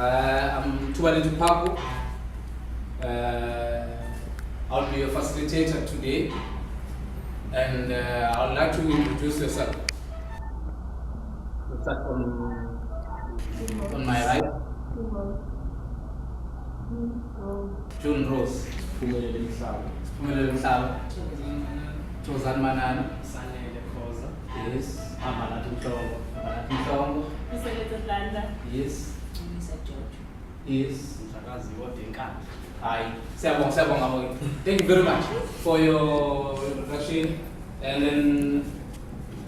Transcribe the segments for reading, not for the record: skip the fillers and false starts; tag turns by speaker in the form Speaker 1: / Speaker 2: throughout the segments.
Speaker 1: I'm Phaku. I'll be a facilitator today, and I would like to introduce yourself. Start on my right. June Rose. Phumelele Mhlaba. Tozan Manana. Yes. Mhlongo. Yes. Yes. Hi. Siyabonga. Thank you very much for your introduction, and then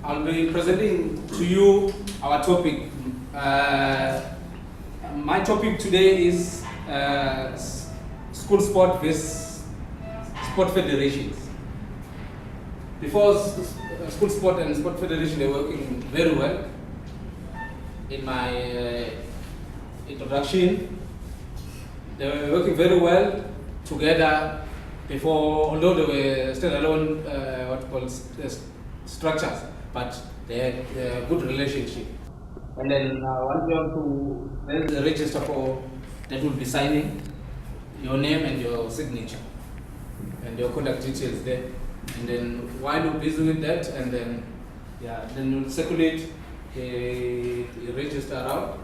Speaker 1: I'll be presenting to you our topic. My topic today is school sport versus sport federations. Before school sport and sport federation, they're working very well. In my introduction, they were working very well together before, although they were standalone structures, but they had a good relationship. And then I want you all to, there's a register for that will be signing your name and your signature and your contact details there. And then while you're busy with that, and then then you'll circulate the register out.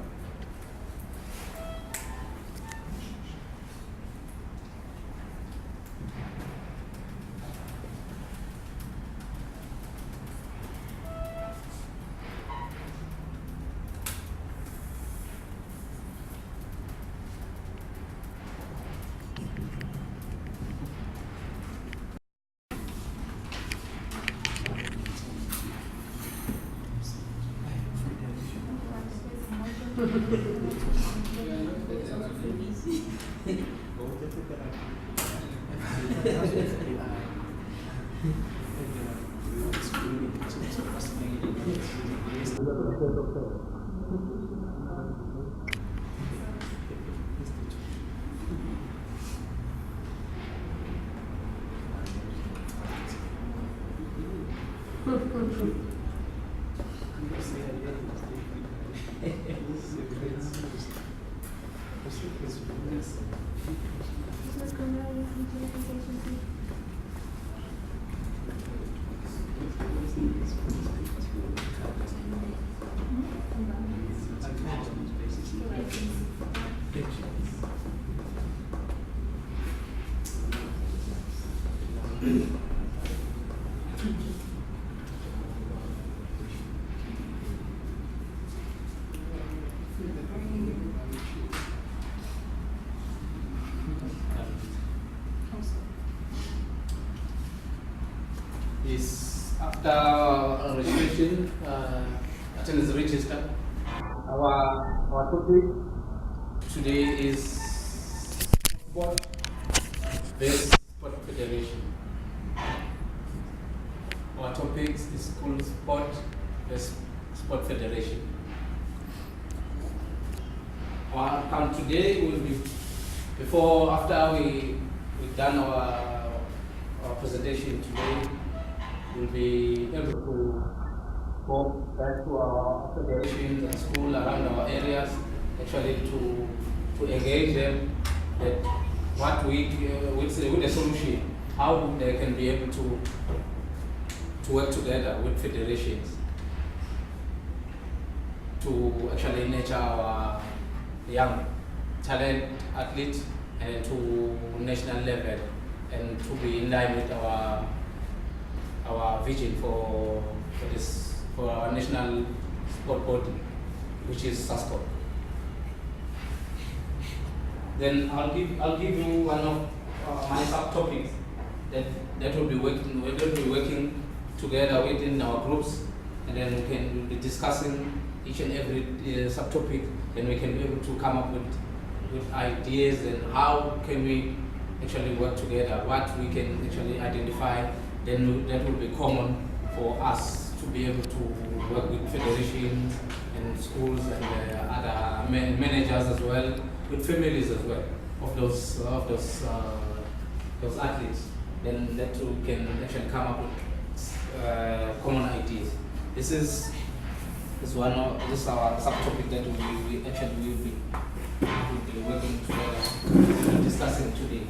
Speaker 1: Is after registration, attendance register. Our topic today is sport based sport federation. Our topic is school sport based sport federation. Our account today will be after we've done our presentation today. We'll be able to go back to our federations and school around our areas, actually to engage them that what with the solution, how they can be able to work together with federations to actually nurture our young talent athletes and to national level, and to be in line with our vision for our national sport body, which is SASCO. Then I'll give you one of my subtopics that will be working together within our groups, and then we can be discussing each and every subtopic. Then we can be able to come up with ideas and how can we actually work together, what we can actually identify. Then that will be common for us to be able to work with federations and schools and other managers as well, with families as well of those athletes. Then that we can actually come up with common ideas. This is our subtopic that we actually will be be working together and discussing today.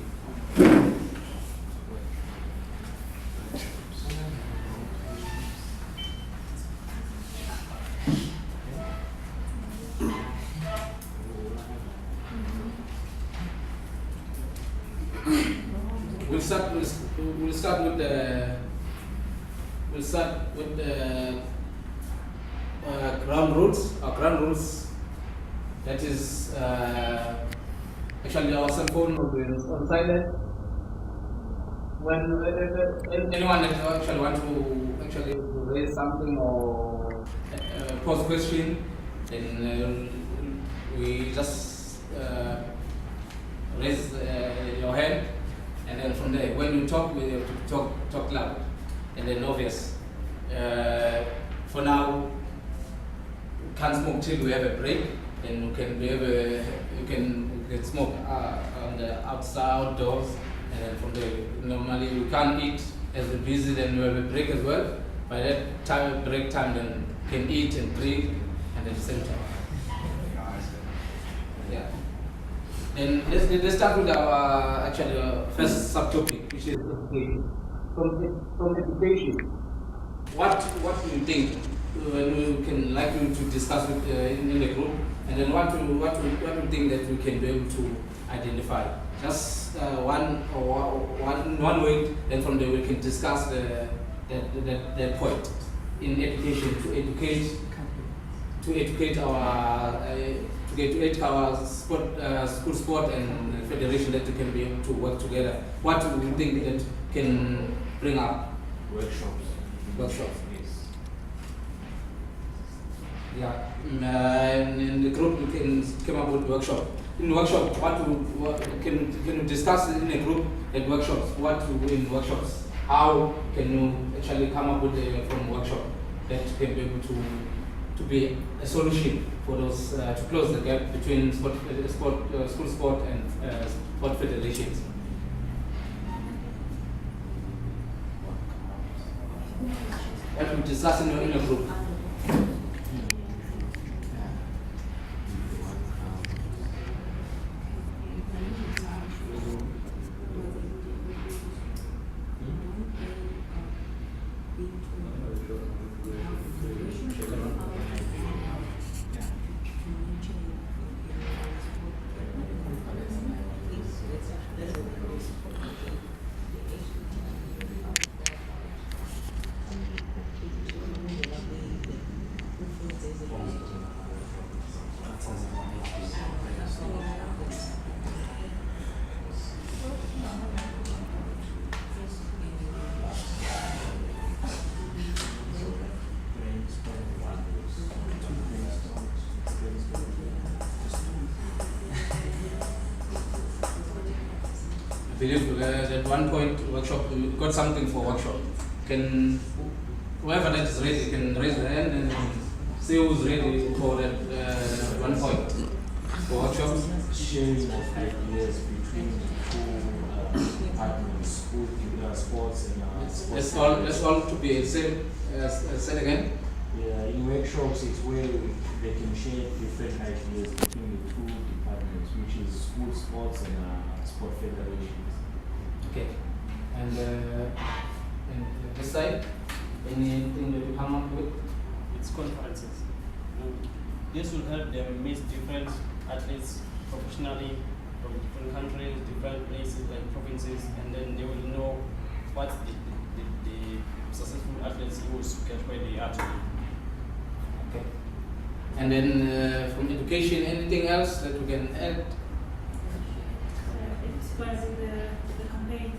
Speaker 1: We'll start with the ground rules. Our ground rules. That is actually our cell phone will be on silent. When anyone that actually want to actually raise something or pose a question, then we just raise your hand, and then from there, when you talk, we have to talk loud, and then obvious. For now, we can't smoke till we have a break, and you can smoke on the outside, outdoors, and then from there, normally we can't eat as we're busy, then we have a break as well. By that time, break time, then you can eat and drink, and at the same time. Yeah. Then let's start with our first subtopic, which is education. From education, what do you think when we can likely to discuss with in the group, and then what do you think that we can be able to identify? Just one way, then from there we can discuss that point in education to educate our school sport and federation that we can be able to work together. What do you think that can bring up? Workshops.
Speaker 2: Yes.
Speaker 1: Yeah. In the group we can come up with workshop. In workshop, can you discuss in a group at workshops? What to do in workshops? How can you actually come up with from workshop that can be able to be a solution for those to close the gap between school sport and sport federations? That we discuss in a group. I believe at one point workshop we got something for workshop. Can whoever that is ready can raise the hand and see who's ready for that one point for workshops.
Speaker 2: Sharing of ideas between the two departments, school, sports and sports.
Speaker 1: That's all to be said again.
Speaker 2: Yeah, in workshops it's where they can share different ideas between the two departments, which is school sports and sport federations.
Speaker 1: Okay. And this side, anything that you come up with?
Speaker 3: It's conferences. This will help them meet different athletes professionally from different countries, different places like provinces, and then they will know what the successful athletes use to get where they are today.
Speaker 1: Okay. And then from education, anything else that we can add?
Speaker 4: Expressing the campaign.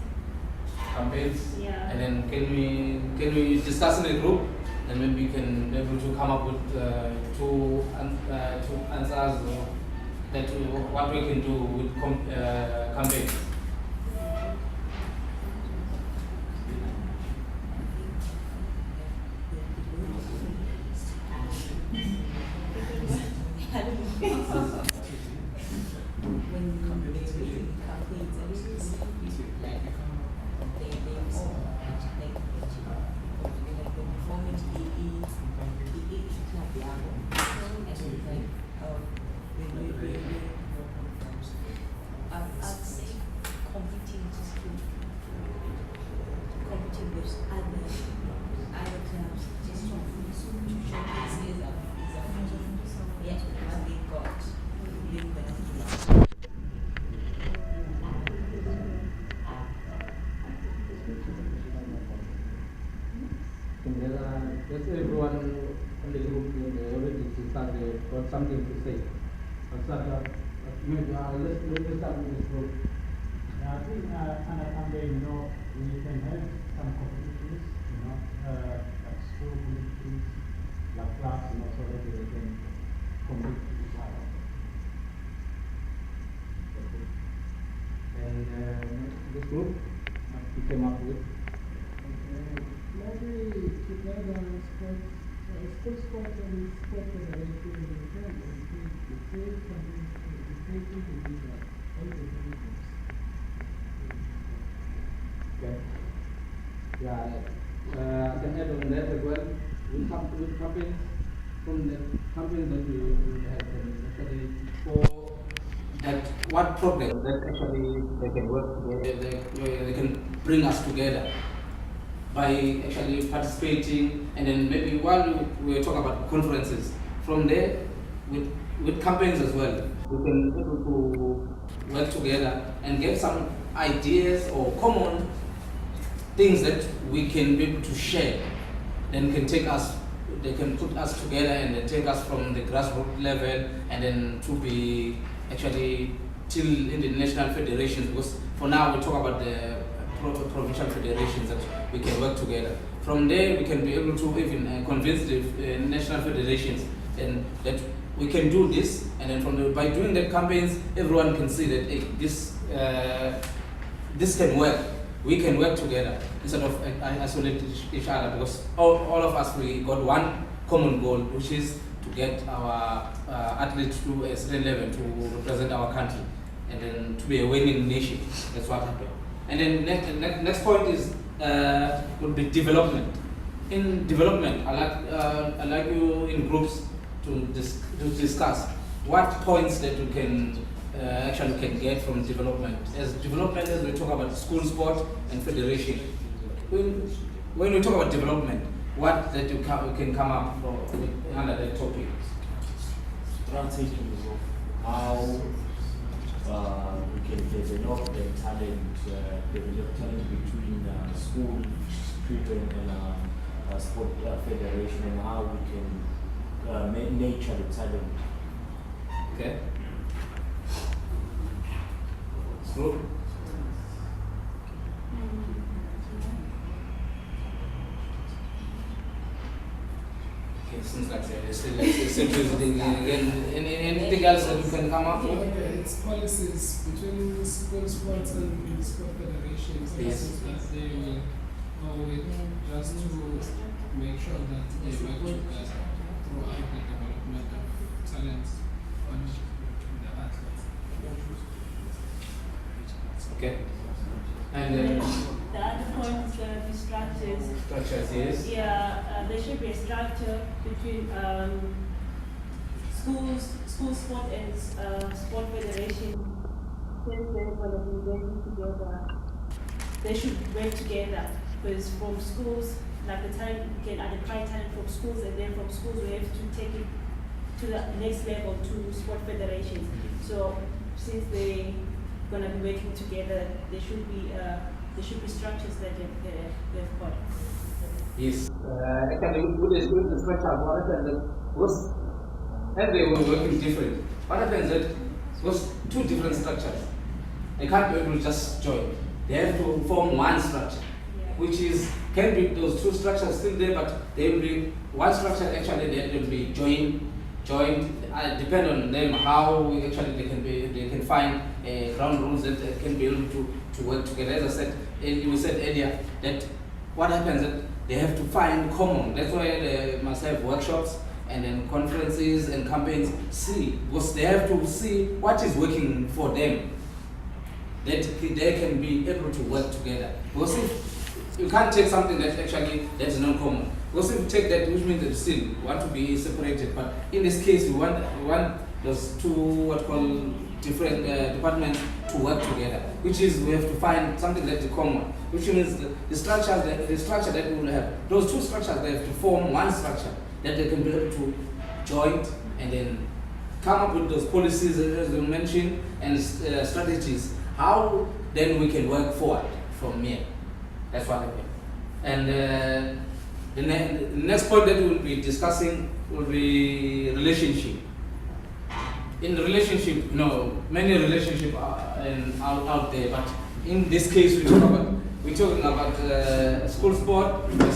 Speaker 1: Campaigns?
Speaker 4: Yeah.
Speaker 1: And then can we discuss in a group, and maybe we can be able to come up with two answers or that what we can do with campaigns.
Speaker 5: those other clubs just to showcase what they got within the club.
Speaker 1: There's everyone in the group already started got something to say. Let's start with this group.
Speaker 6: Yeah, I think under campaign, we can have some competitions, like school competitions, like class, so that they can compete with each other.
Speaker 1: And this group, what you came up with?
Speaker 7: Maybe together school sports and sport federation in the country, the trade companies, the trade people all the groups.
Speaker 1: Okay. Yeah, I can add on that as well. We come with campaigns from the campaigns that we have actually for that what problem that actually they can work together, they can bring us together by actually participating, and then maybe while we talk about conferences, from there with campaigns as well, we can be able to work together and get some ideas or common things that we can be able to share, then they can put us together and then take us from the grassroots level and then to be actually till in the national federations, because for now we talk about the provincial federations that we can work together. From there we can be able to even convince the national federations and that we can do this, and then by doing the campaigns everyone can see that hey, this can work. We can work together instead of isolate each other, because all of us, we got one common goal, which is to get our athletes to a certain level to represent our country and then to be a winning nation. That's what happened. And then next point is would be development. In development, I like you in groups to discuss what points that you can actually can get from development. As development, as we talk about school sport and federation, when we talk about development, what that you can come up under that topic?
Speaker 2: Strategies of how we can develop the talent between school children and sport federation, and how we can nurture the talent.
Speaker 1: Okay. Group. Okay, seems like they're still visiting again. Anything else that you can come up with?
Speaker 7: Okay, it's policies between school sports and the sport federations.
Speaker 1: Yes.
Speaker 7: That they will go with just to make sure that they work together throughout the development of talents on the athletes.
Speaker 1: Okay. And then
Speaker 4: The other point is going to be structures.
Speaker 1: structures, yes.
Speaker 4: Yeah, there should be a structure between school sport and sport federation. Since they're going to be working together, they should work together, because from schools, like the time we can identify talent from schools, and then from schools we have to take it to the next level to sport federations. So since they going to be working together, there should be structures that they've got.
Speaker 1: Yes. Actually, with the structure, what happens was, and they were working different. What happens that was two different structures. They can't be able to just join. They have to form one structure, which can be those two structures still there, but they will be one structure. Actually, they will be joined. Depend on them how they can find ground rules that they can be able to work together. As I said, we said earlier that what happens that they have to find common. That's why they must have workshops and then conferences and campaigns. Because they have to see what is working for them, that they can be able to work together. Because if you can't take something that is not common. Because if you take that, which means that you still want to be separated. But in this case, we want those two what call different departments to work together, which is we have to find something that is common, which means the structure that we will have, those two structures, they have to form one structure that they can be able to join and then come up with those policies as you mentioned and strategies, how then we can work forward from here. That's what I mean. And the next point that we will be discussing will be relationship. In the relationship, many relationships are out there, but in this case we're talking about school sport with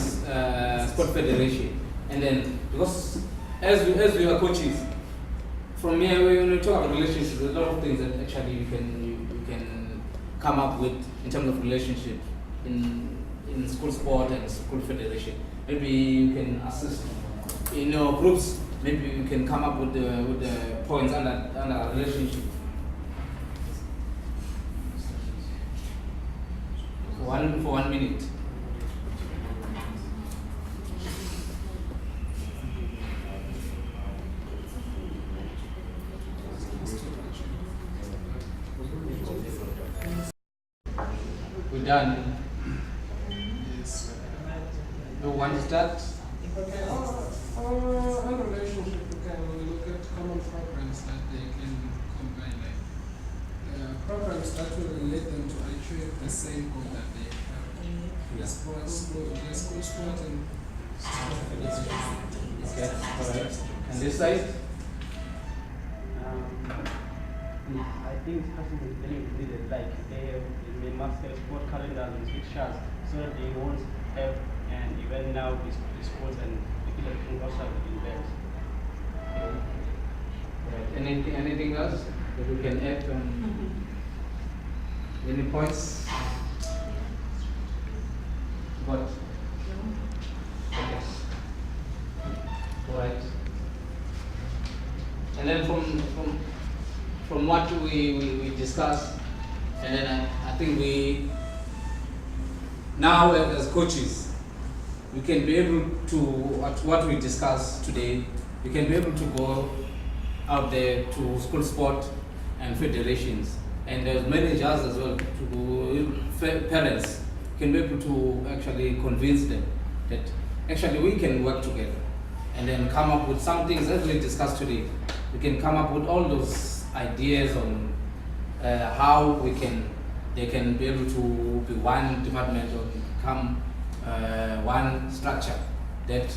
Speaker 1: sport federation. And then because as we are coaches, from here when we talk about relationships, there's a lot of things that actually you can come up with in terms of relationship in school sport and school federation. Maybe you can assist in your groups. Maybe you can come up with the points under relationship. For 1 minute. We're done.
Speaker 7: Yes.
Speaker 1: You want to start?
Speaker 7: Okay, our relationship, we can look at common programs that they can combine, like programs that will relate them to achieve the same goal that they have. The school sport and
Speaker 1: Okay, alright. And this side?
Speaker 3: I think discussing is very needed, like they must have sport calendars and fixtures so that they won't have an event now with sports and people can also events.
Speaker 1: Right. Anything else that we can add on? Any points? What? Okay. Alright. And then from what we discussed, and then I think we now as coaches, we can be able to what we discussed today. We can be able to go out there to school sport and federations, and there's managers as well, to parents can be able to actually convince them that actually we can work together, and then come up with some things as we discussed today. We can come up with all those ideas on how they can be able to be one department or become one structure that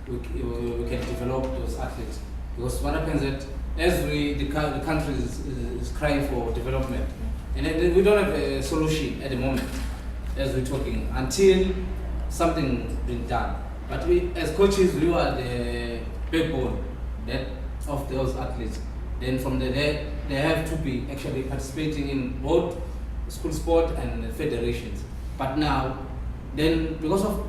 Speaker 1: we can develop those athletes. Because what happens is that as the country is crying for development, and then we don't have a solution at the moment as we're talking until something been done. But we as coaches, we are the backbone of those athletes. Then from there, they have to be actually participating in both school sport and federations. But now, then because of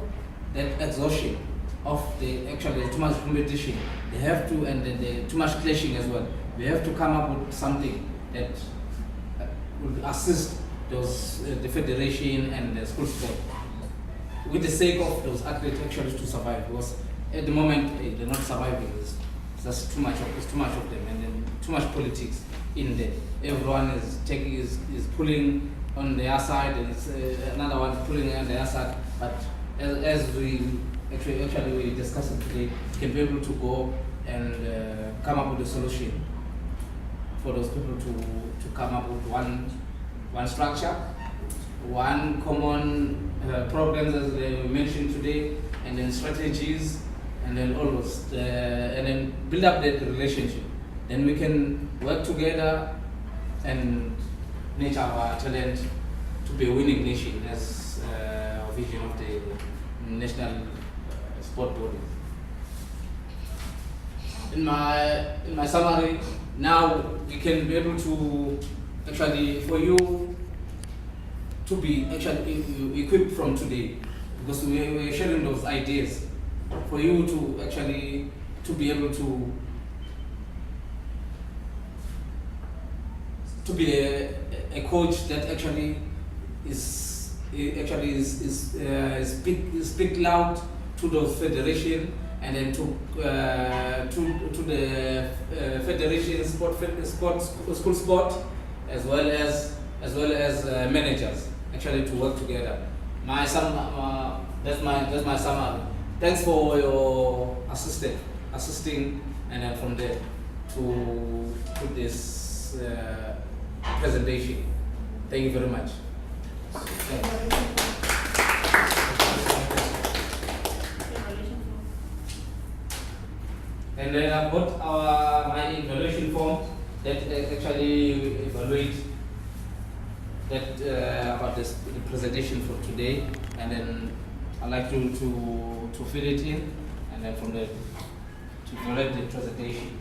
Speaker 1: that exhaustion of the actually too much competition, they have to, and then the too much clashing as well. We have to come up with something that will assist those the federation and the school sport, with the sake of those athletes actually to survive. Because at the moment they're not surviving. It's just too much of them, and then too much politics in there. Everyone is pulling on their side, and it's another one pulling on their side. But as we actually discussed today, can be able to go and come up with a solution for those people to come up with one structure, one common programs as we mentioned today, and then strategies, and then all those, and then build up that relationship. Then we can work together and nurture our talent to be a winning nation as our vision of the national sport body. In my summary, now we can be able to actually, for you to be actually equipped from today, because we're sharing those ideas, for you to actually to be able to be a coach that actually speak loud to those federation and then to the federation, school sport, as well as managers, actually to work together. That's my summary. Thanks for your assisting, and then from there to this presentation. Thank you very much. And then I've got my evaluation form that actually evaluate that about the presentation for today, and then I'd like to fill it in, and then from there to evaluate the presentation.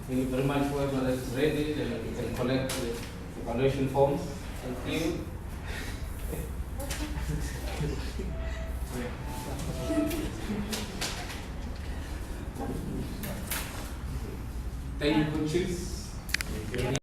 Speaker 1: Thank you very much. Whoever that is ready, then you can collect the evaluation forms. Thank you. Thank you, coaches.